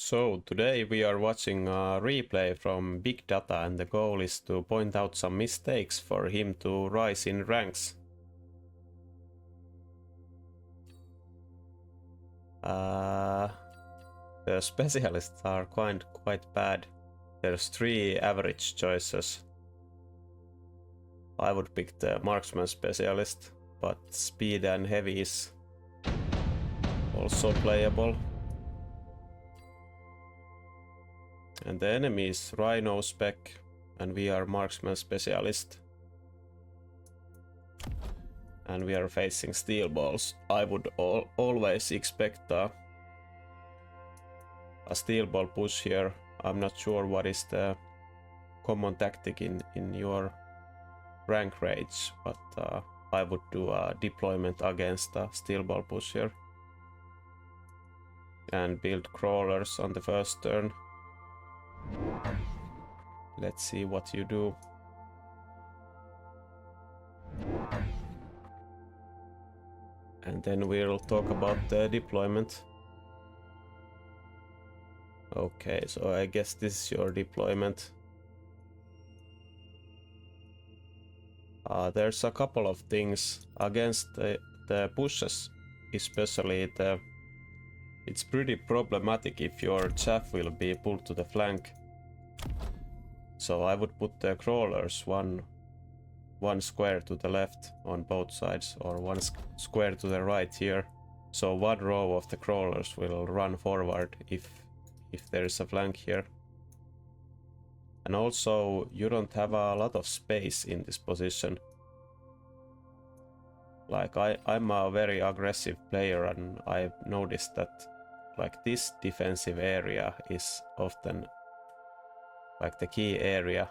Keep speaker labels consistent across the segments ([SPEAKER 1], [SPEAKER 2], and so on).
[SPEAKER 1] So today we are watching a replay from Big Data, and the goal is to point out some mistakes for him to rise in ranks. The specialists are quite bad. There's 3 average choices. I would pick the Marksman specialist, but speed and heavy is also playable. And the enemy is Rhino spec, and we are Marksman specialist. And we are facing steel balls. I would always expect a steel ball push here. I'm not sure what is the common tactic in your rank rage, but I would do a deployment against a steel ball push here. And build crawlers on the first turn. Let's see what you do. And then we'll talk about the deployment. Okay, so I guess this is your deployment. There's a couple of things against the pushes, especially it's pretty problematic if your chaff will be pulled to the flank. So I would put the crawlers one square to the left on both sides, or one square to the right here. So one row of the crawlers will run forward if there is a flank here. And also you don't have a lot of space in this position. Like I'm a very aggressive player, and I've noticed that like this defensive area is often like the key area,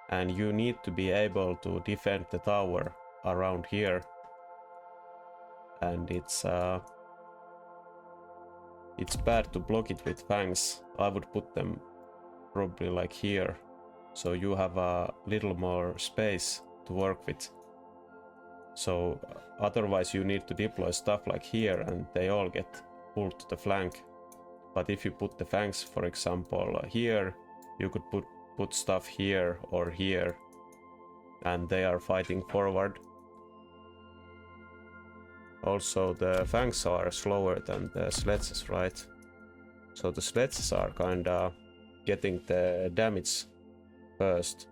[SPEAKER 1] and you need to be able to defend the tower around here. And it's bad to block it with fangs. I would put them probably like here, so you have a little more space to work with. So otherwise you need to deploy stuff like here, and they all get pulled to the flank. But if you put the fangs, for example, here, you could put stuff here or here, and they are fighting forward. Also, the fangs are slower than the sledges, right? So the sledges are kinda getting the damage first.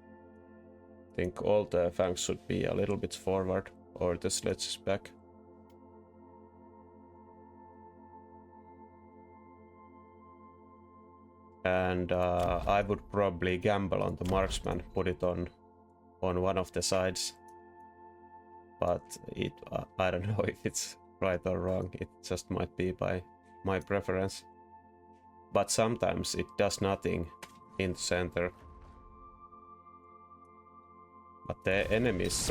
[SPEAKER 1] I think all the fangs should be a little bit forward, or the sledges back. And I would probably gamble on the Marksman, put it on one of the sides. But I don't know if it's right or wrong. It just might be by my preference. But sometimes it does nothing in the center. But the enemy's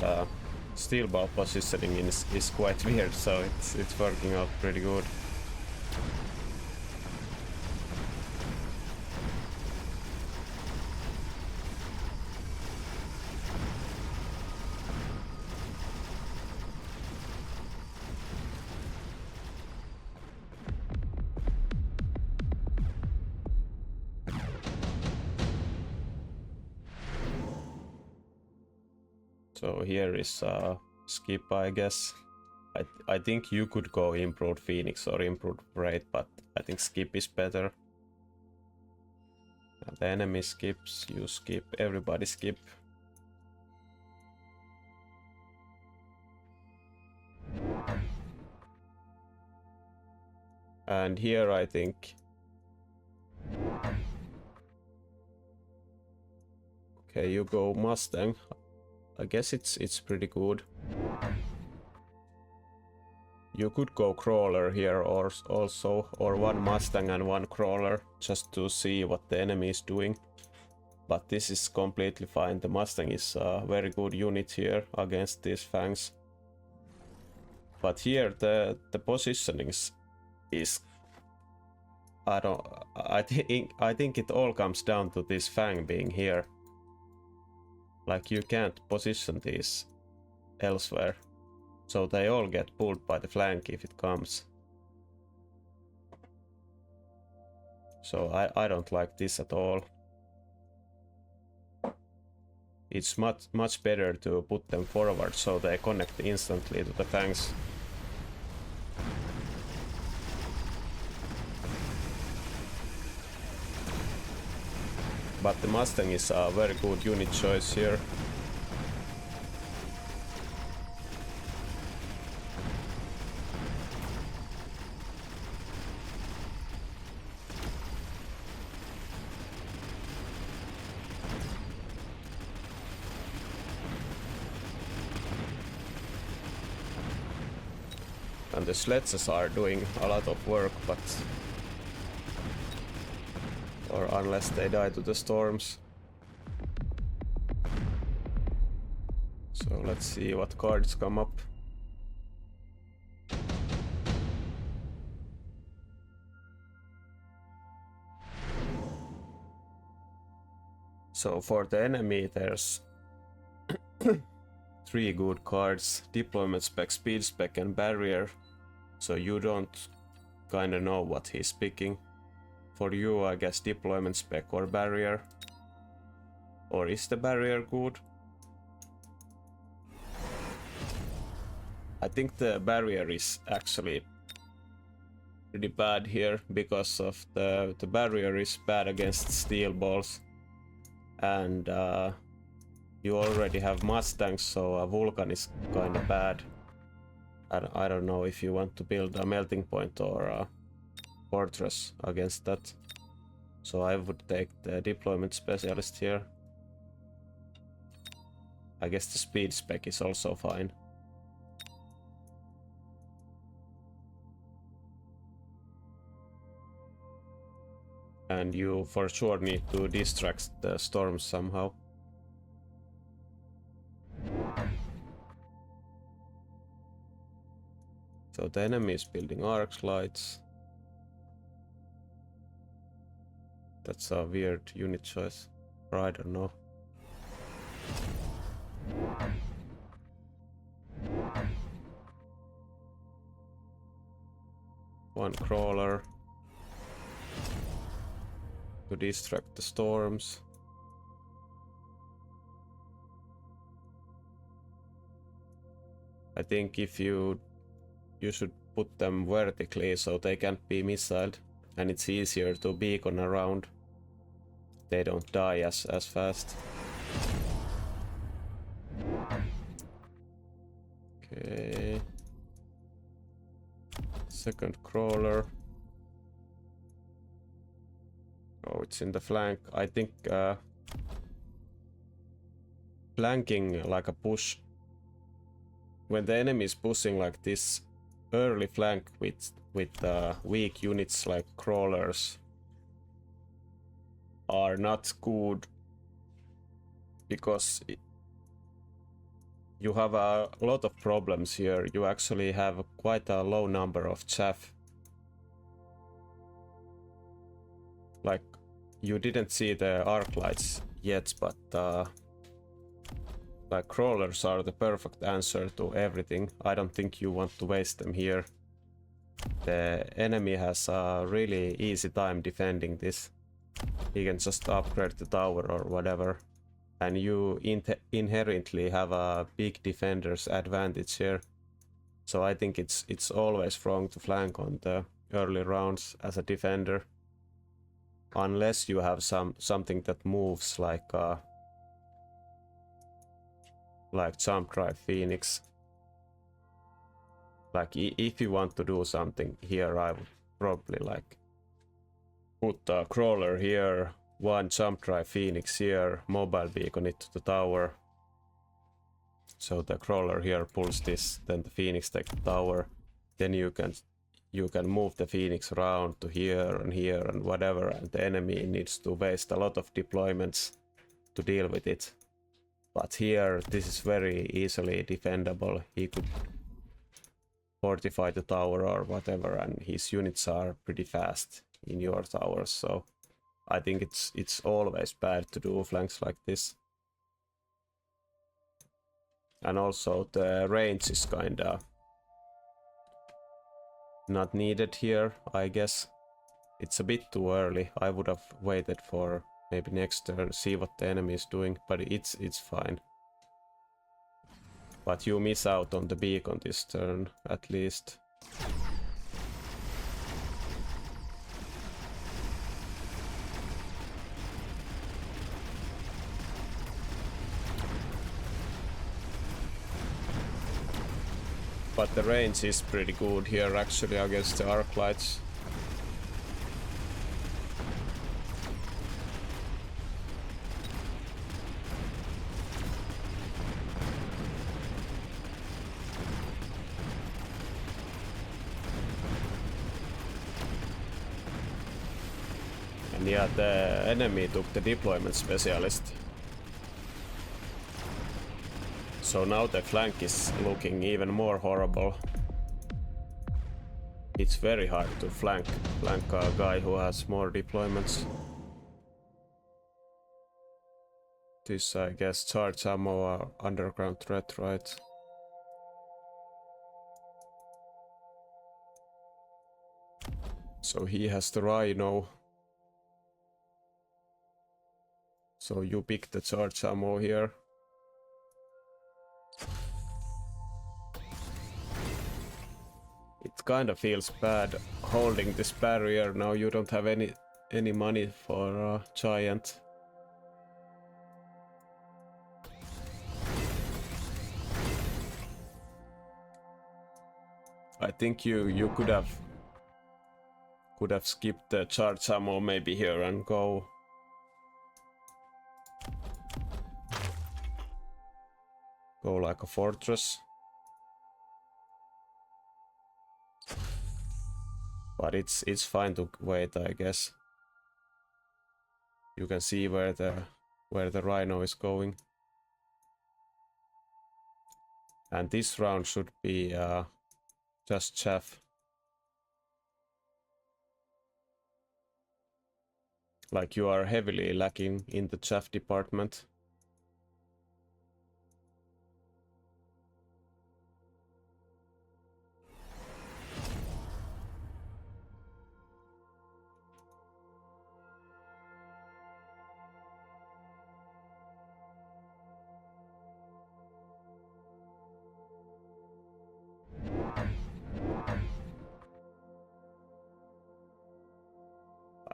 [SPEAKER 1] steel ball positioning is quite weird, so it's working out pretty good. So here is skip, I guess. I think you could go improved Phoenix or improved Raid, but I think skip is better. And the enemy skips, you skip, everybody skip. And here I think... Okay, you go Mustang. I guess it's pretty good. You could go crawler here or also, or one Mustang and one crawler, just to see what the enemy is doing. But this is completely fine. The Mustang is a very good unit here against these fangs. But here the positioning is I think it all comes down to this fang being here. Like, you can't position these elsewhere, so they all get pulled by the flank if it comes. So I don't like this at all. It's much better to put them forward so they connect instantly to the tanks. But the Mustang is a very good unit choice here. And the sledges are doing a lot of work, but or unless they die to the storms. So let's see what cards come up. So for the enemy there's 3 good cards: deployment spec, speed spec and barrier. So you don't kinda know what he's picking. For you, I guess deployment spec or barrier. Or is the barrier good? I think the barrier is actually pretty bad here because of the barrier is bad against steel balls. And you already have Mustangs, so a Vulcan is kinda bad. I don't know if you want to build a melting point or a fortress against that. So I would take the deployment specialist here. I guess the speed spec is also fine. And you for sure need to distract the storms somehow. So the enemy is building arc lights. That's a weird unit choice, or I don't know. One crawler to distract the storms. I think if you should put them vertically so they can't be missiled, and it's easier to beacon around. They don't die as fast. Okay. Second crawler. Oh, it's in the flank. I think flanking like a push. When the enemy is pushing like this, early flank with weak units like crawlers are not good, because you have a lot of problems here. You actually have quite a low number of chaff. Like, you didn't see the arc lights yet, but like crawlers are the perfect answer to everything. I don't think you want to waste them here. The enemy has a really easy time defending this. He can just upgrade the tower or whatever. And you inherently have a big defender's advantage here. So I think it's always wrong to flank on the early rounds as a defender. Unless you have something that moves like jump drive Phoenix. Like if you want to do something here, I would probably like put a crawler here, one jump drive Phoenix here, mobile beacon it to the tower. So the crawler here pulls this, then the Phoenix takes the tower. Then you can move the Phoenix around to here and whatever, and the enemy needs to waste a lot of deployments to deal with it. But here, this is very easily defendable. He could fortify the tower or whatever, and his units are pretty fast in your towers. So I think it's always bad to do flanks like this. And also the range is kinda not needed here, I guess. It's a bit too early. I would have waited for maybe next turn, see what the enemy is doing, but it's fine. But you miss out on the beacon this turn, at least. But the range is pretty good here actually against the arc lights. And yeah, the enemy took the deployment specialist. So now the flank is looking even more horrible. It's very hard to flank a guy who has more deployments. This, I guess, charge ammo or underground threat, right? So he has the rhino. So you pick the charge ammo here. It kind of feels bad holding this barrier. Now you don't have any money for a giant. I think you could have skipped the charge ammo maybe here and go like a fortress. But it's fine to wait, I guess. You can see where the rhino is going. And this round should be just chaff. Like you are heavily lacking in the chaff department.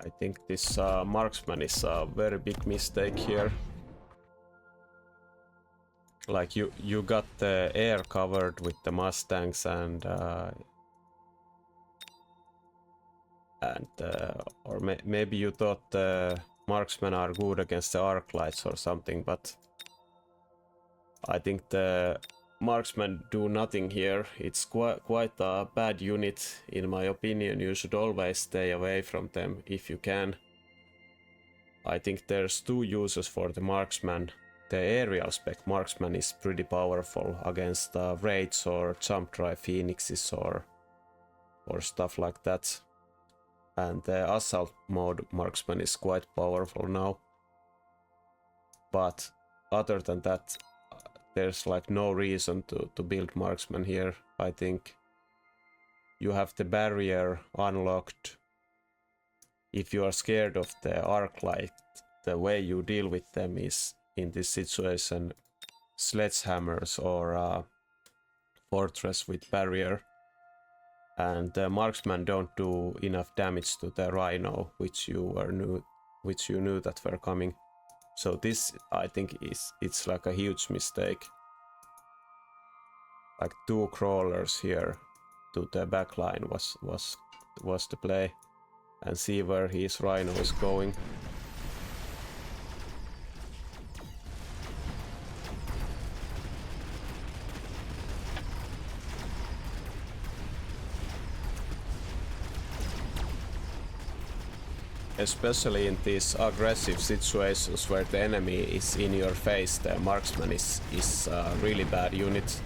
[SPEAKER 1] I think this Marksman is a very big mistake here. Like you got the air covered with the Mustangs and maybe you thought the Marksmen are good against the arc lights or something, but I think the Marksmen do nothing here. It's quite a bad unit in my opinion. You should always stay away from them if you can. I think there's two uses for the Marksman. The aerial spec Marksman is pretty powerful against raids or jump drive phoenixes or stuff like that. And the assault mode Marksman is quite powerful now. But other than that, there's like no reason to build Marksman here. I think you have the barrier unlocked. If you are scared of the arc light, the way you deal with them is in this situation sledgehammers or fortress with barrier. And the Marksman don't do enough damage to the rhino, which you knew that were coming. So this, I think, it's like a huge mistake. Like 2 crawlers here to the back line was the play. And see where his rhino is going. Especially in these aggressive situations where the enemy is in your face, the Marksman is a really bad unit.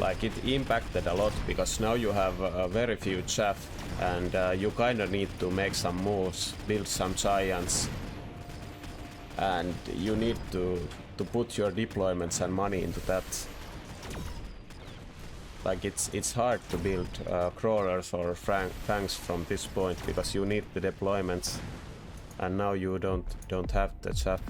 [SPEAKER 1] Like, it impacted a lot because now you have very few chaff, and you kinda need to make some moves, build some giants, and you need to put your deployments and money into that. Like, it's hard to build crawlers or fangs from this point because you need the deployments, and now you don't have the chaff.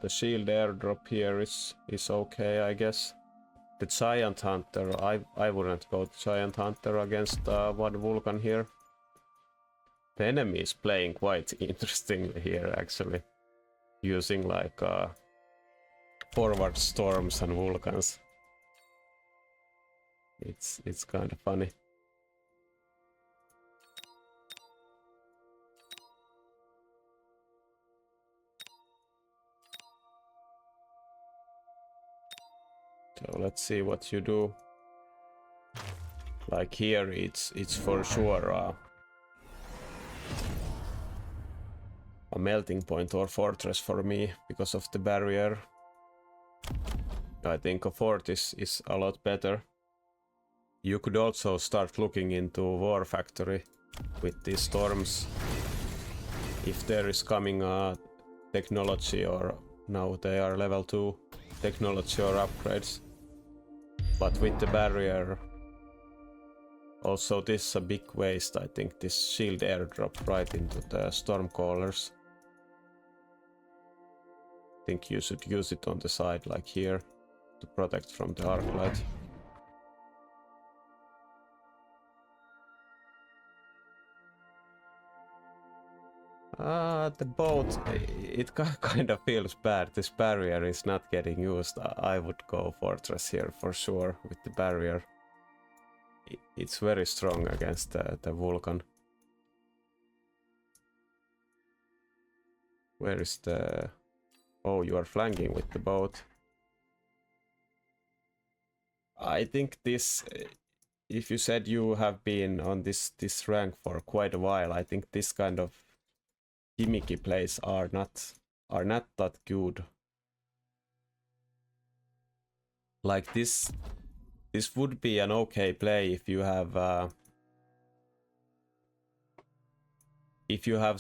[SPEAKER 1] The shield airdrop here is okay, I guess. The giant hunter, I wouldn't go to giant hunter against one Vulcan here. The enemy is playing quite interestingly here, actually, using like forward storms and Vulcans. It's kind of funny. So let's see what you do. Like here, it's for sure a melting point or fortress for me because of the barrier. I think a fort is a lot better. You could also start looking into War Factory with these storms. If there is coming a technology, or now they are level 2 technology or upgrades. But with the barrier, also this is a big waste, I think, this shield airdrop right into the Stormcallers. I think you should use it on the side, like here, to protect from the arclight. The boat, it kind of feels bad. This barrier is not getting used. I would go fortress here for sure with the barrier. It's very strong against the Vulcan. Where is the... Oh, you are flanking with the boat. I think this... If you said you have been on this rank for quite a while, I think this kind of gimmicky plays are not that good. Like this would be an okay play if you have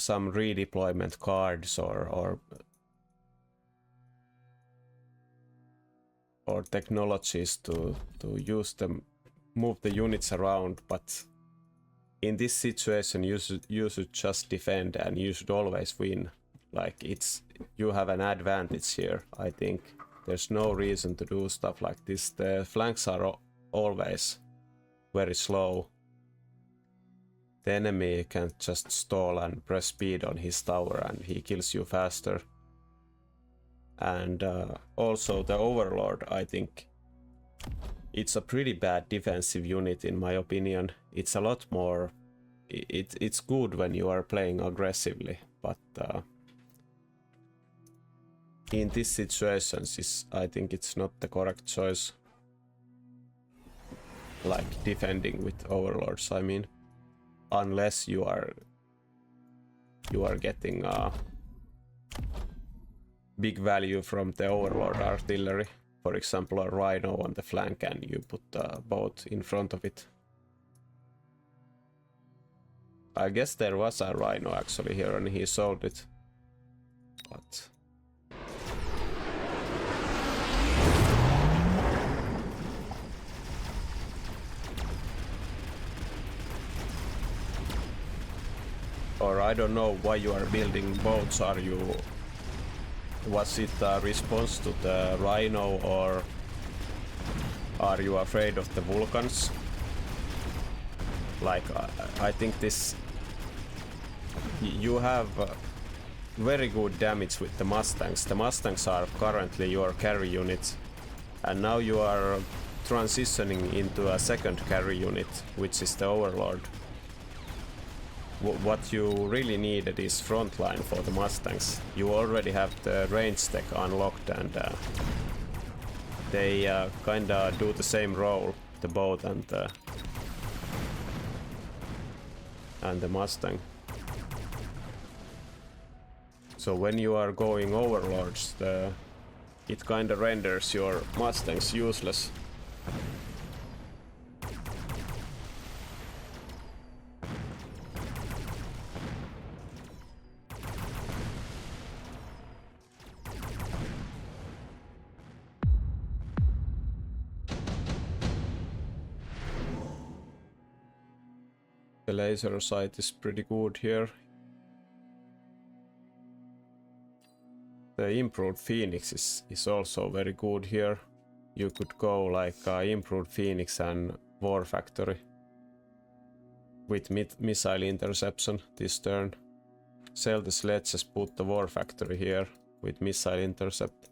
[SPEAKER 1] some redeployment cards or technologies to use them, move the units around, but in this situation you should just defend and you should always win. Like, you have an advantage here, I think. There's no reason to do stuff like this. The flanks are always very slow. The enemy can just stall and press speed on his tower and he kills you faster. And also the Overlord, I think it's a pretty bad defensive unit in my opinion. It's a lot more... It's good when you are playing aggressively, but in these situations I think it's not the correct choice. Like defending with Overlords, I mean. Unless you are getting big value from the Overlord artillery. For example, a Rhino on the flank and you put a boat in front of it. I guess there was a Rhino actually here and he sold it. But... Or I don't know why you are building boats. Was it a response to the Rhino, or are you afraid of the Vulcans? Like, I think this... You have very good damage with the Mustangs. The Mustangs are currently your carry unit, and now you are transitioning into a second carry unit, which is the Overlord. What you really needed is frontline for the Mustangs. You already have the range tech unlocked, and they kinda do the same role, the boat and the and the Mustang. So when you are going overlords, it kinda renders your Mustangs useless. The laser sight is pretty good here. The improved Phoenix is also very good here. You could go like improved Phoenix and War Factory with missile interception this turn. Sell the sledges, put the War Factory here with missile intercept.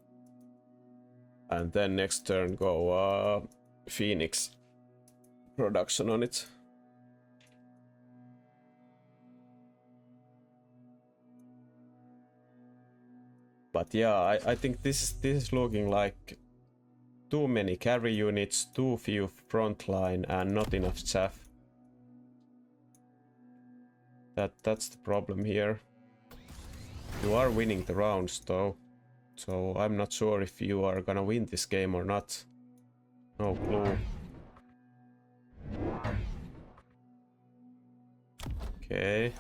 [SPEAKER 1] And then next turn go Phoenix production on it. But yeah, I think this is looking like too many carry units, too few frontline, and not enough chaff. That's the problem here. You are winning the rounds though, so I'm not sure if you are gonna win this game or not. No clue. Okay.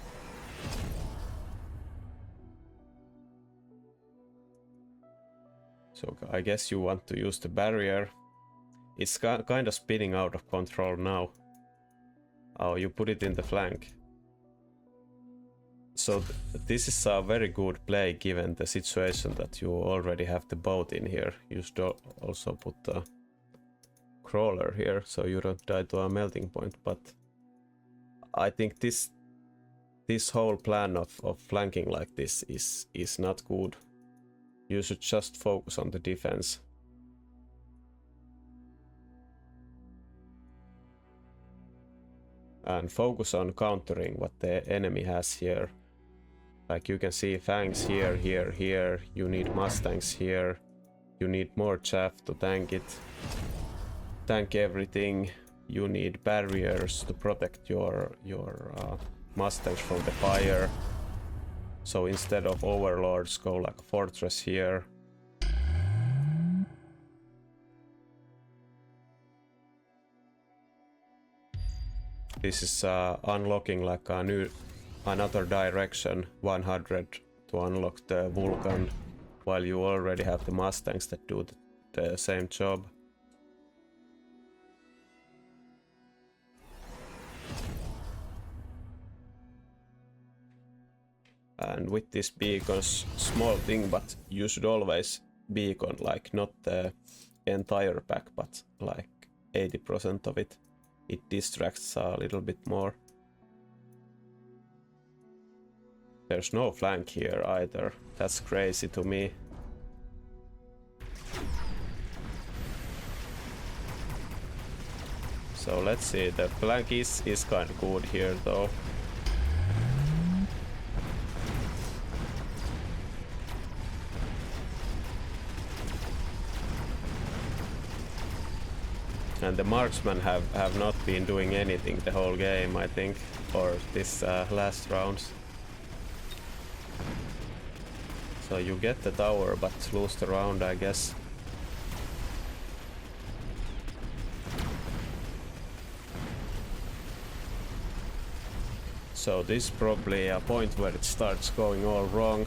[SPEAKER 1] So I guess you want to use the barrier. It's kind of spinning out of control now. Oh, you put it in the flank. So this is a very good play given the situation that you already have the boat in here. You should also put the crawler here so you don't die to a melting point. But I think this whole plan of flanking like this is not good. You should just focus on the defense. And focus on countering what the enemy has here. Like you can see Fangs here, here, here. You need Mustangs here. You need more chaff to tank it. Tank everything. You need barriers to protect your Mustangs from the fire. So instead of overlords, go like a fortress here. This is unlocking like another direction, 100 to unlock the Vulcan, while you already have the Mustangs that do the same job. And with this beacons, small thing, but you should always beacon like not the entire pack, but like 80% of it. It distracts a little bit more. There's no flank here either. That's crazy to me. So let's see, the flank is kind of good here though. And the Marksman have not been doing anything the whole game, I think, or this last rounds. So you get the tower, but lose the round, I guess. So this is probably a point where it starts going all wrong.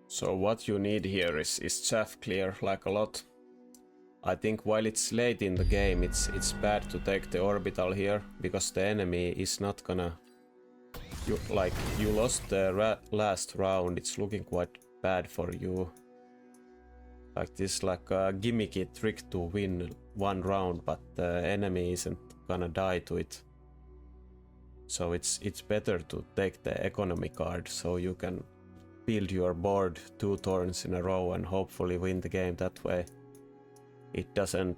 [SPEAKER 1] So what you need here is chaff clear, like a lot. I think while it's late in the game, it's bad to take the orbital here, because the enemy is not gonna... You lost the last round, it's looking quite bad for you. like this, like a gimmicky trick to win one round, but the enemy isn't gonna die to it. So it's better to take the economy card, so you can build your board 2 turns in a row and hopefully win the game that way. It doesn't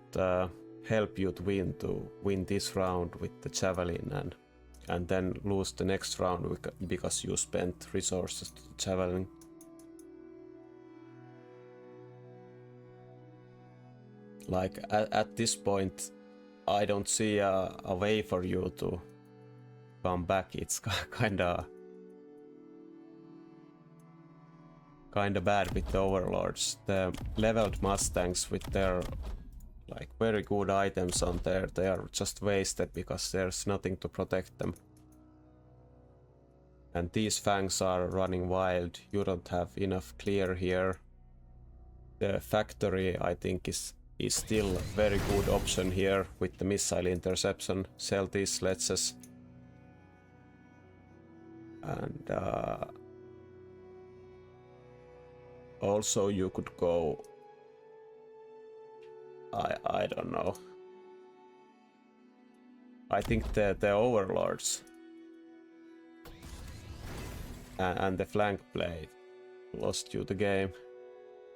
[SPEAKER 1] help you to win this round with the javelin and then lose the next round because you spent resources to the javelin. Like at this point, I don't see a way for you to come back. It's kinda bad with the overlords. The leveled Mustangs with their like very good items on there, they are just wasted because there's nothing to protect them. And these fangs are running wild. You don't have enough clear here. The factory, I think, is still a very good option here with the missile interception. Sell these sledges. And also you could go, I don't know. I think the overlords and the flank play lost you the game.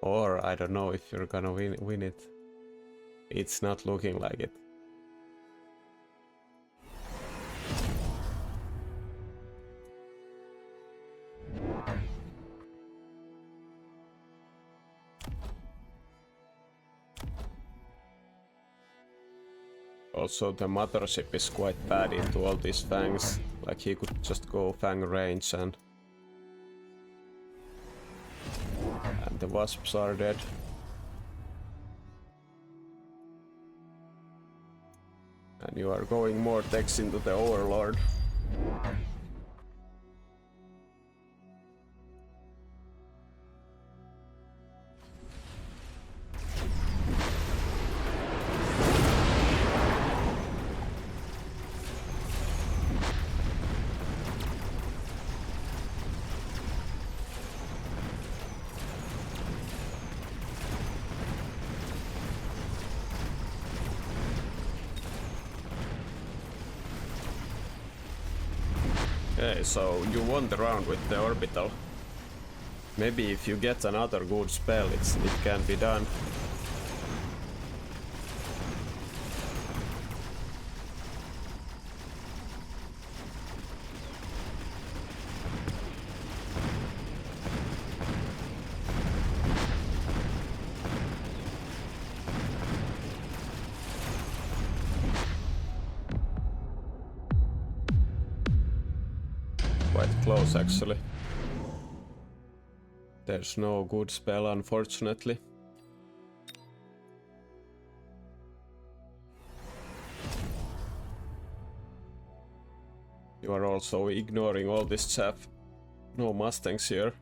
[SPEAKER 1] Or I don't know if you're gonna win it. It's not looking like it. Also, the mothership is quite bad into all these fangs. Like he could just go fang range and the wasps are dead. And you are going more techs into the overlord. Okay, so you won the round with the orbital. Maybe if you get another good spell, it can be done. Quite close, actually. There's no good spell, unfortunately. You are also ignoring all this chaff. No Mustangs here.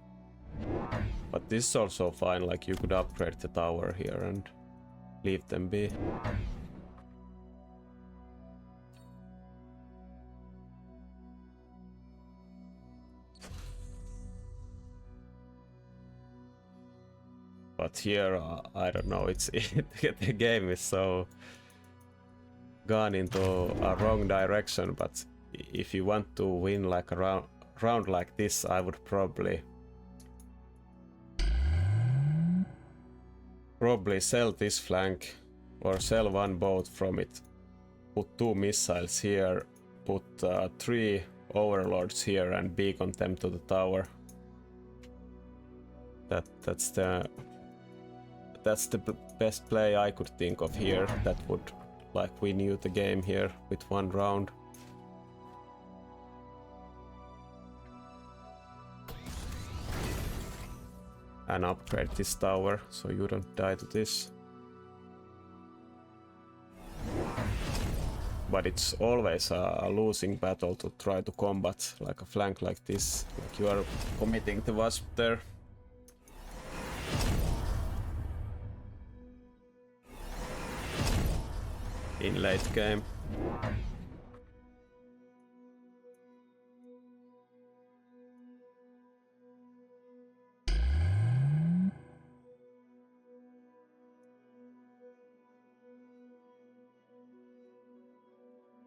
[SPEAKER 1] But this is also fine, like you could upgrade the tower here and leave them be. But here, I don't know, it's the game is so gone into a wrong direction, but if you want to win like a round like this, I would probably sell this flank or sell one boat from it, put 2 missiles here, put 3 overlords here and beacon them to the tower. That's the best play I could think of here that would like win you the game here with 1 round. And upgrade this tower so you don't die to this. But it's always a losing battle to try to combat like a flank like this. Like you are committing the wasp there. In late game.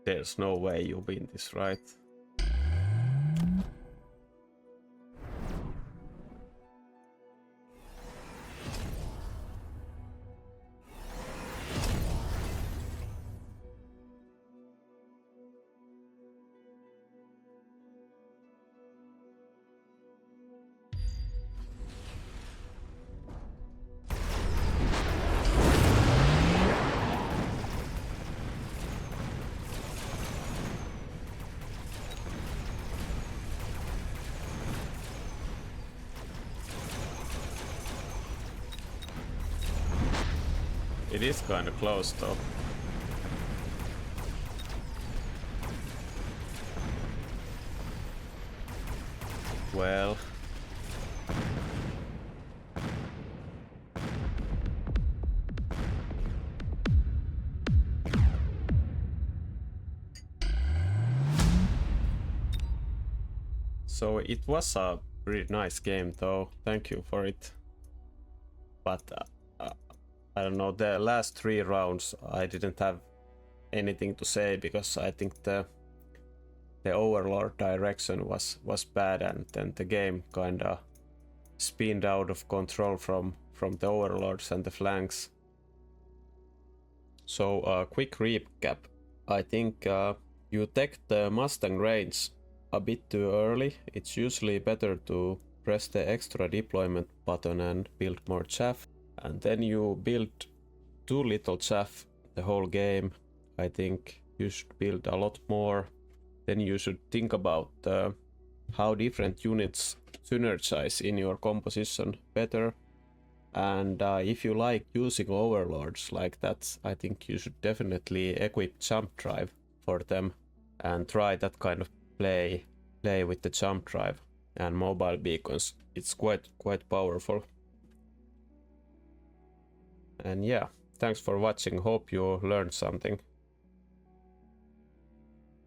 [SPEAKER 1] There's no way you win this, right? It is kind of close though. Well. So it was a pretty nice game though. Thank you for it. But I don't know, the last 3 rounds I didn't have anything to say because I think the overlord direction was bad, and then the game kinda spinned out of control from the overlords and the flanks. So quick recap. I think you take the Mustang range a bit too early. It's usually better to press the extra deployment button and build more chaff. And then you build too little chaff the whole game. I think you should build a lot more. Then you should think about how different units synergize in your composition better. And if you like using overlords like that, I think you should definitely equip jump drive for them and try that kind of play with the jump drive and mobile beacons. It's quite powerful. And yeah, thanks for watching. Hope you learned something.